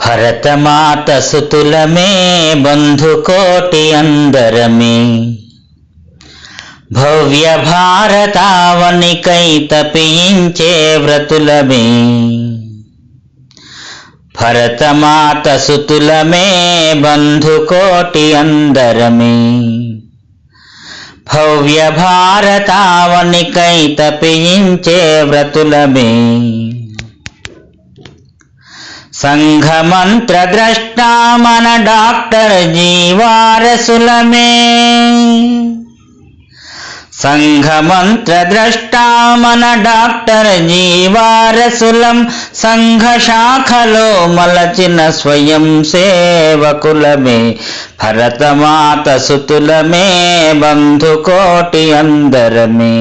భరతమాత సుతులమే బంధుకోటి అందరమే భవ్య భారతావనికై తపించే వ్రతులమే భరతమాత సుతులమే బంధుకోటి అందరమే భవ్య భారతావనికై తపించే వ్రతులమే సంఘమంత్ర ద్రష్టా మన డాక్టర్ జీవారసులమే సంఘమంత్ర ద్రష్టా మన డాక్టర్ జీవారసులం సంఘ శాఖలో మలచిన స్వయం సేవకులమే భరతమాత సుతులమే బంధుకోటి అందరమే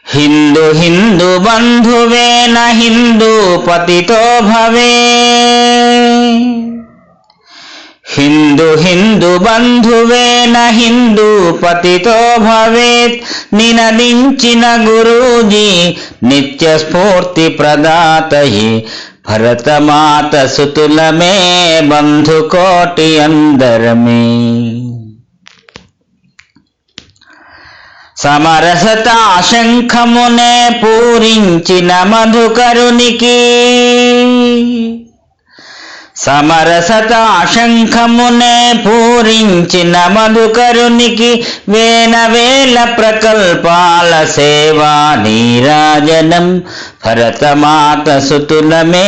హిందూ హిందూ బంధువేన హిందూ పతితో భవే హిందూ హిందూ బంధువేన హిందూ పతితో భవేత్ నినదించిన గురూజీ నిత్య స్ఫూర్తి ప్రదాతయే భరతమాత సుతులమే బంధుకోటి అందరమే సమరసతా శంఖమునే పూరించిన మధుకరునికి సమరసతా శంఖమునే పూరించిన మధుకరునికి వేల ప్రకల్పాల సేవా నీరాజనం భరతమాత సుతులమే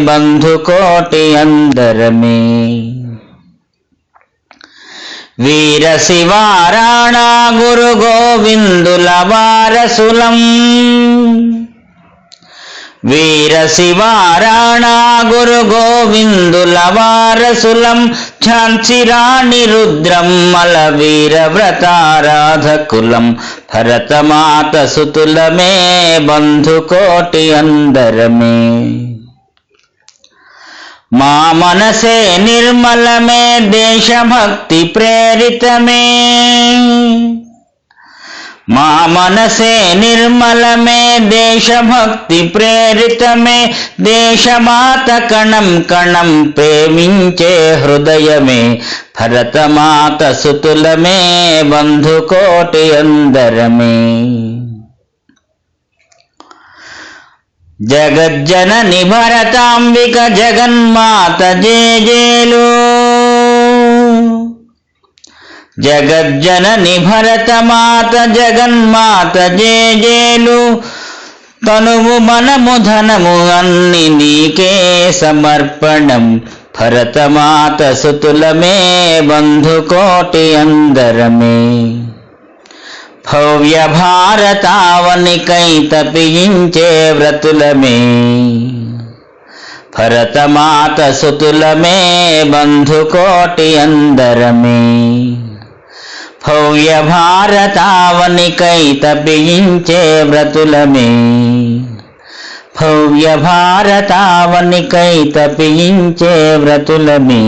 బంధుకోటి అందరమే వీర శివారాణా గురు గోవిందుల వారసులం వీర శివారాణా గురు గోవిందుల వారసులం ఝాన్సీ రాణి రుద్రమ్మల వీర వ్రతారాధకులం భరతమాత సుతులమే బంధుకోటి అందరమే మా మనసే నిర్మలమే దేశభక్తి ప్రేరితమే మా మనసే నిర్మలమే దేశభక్తి ప్రేరితమే దేశమాత కణం కణం ప్రేమించే హృదయమే భరతమాత సుతులమే బంధుకోటి అందరమే జగజ్జనని భరతాంబిక జగన్మాత జేజేలు జగజ్జనని భరతమాత జగన్మాత జేజేలు తనువు మనము ధనము అన్ని నీకే సమర్పణం భరతమాత సుతులమే బంధుకోటి అందరమే భవ్య భారతావనికై తపించే వ్రతులమే భరతమాత సుతులమే బంధుకోటి అందరమే భవ్య భారతావనికై తపించే వ్రతులమే భవ్య భారతావనికై తపించే వ్రతులమే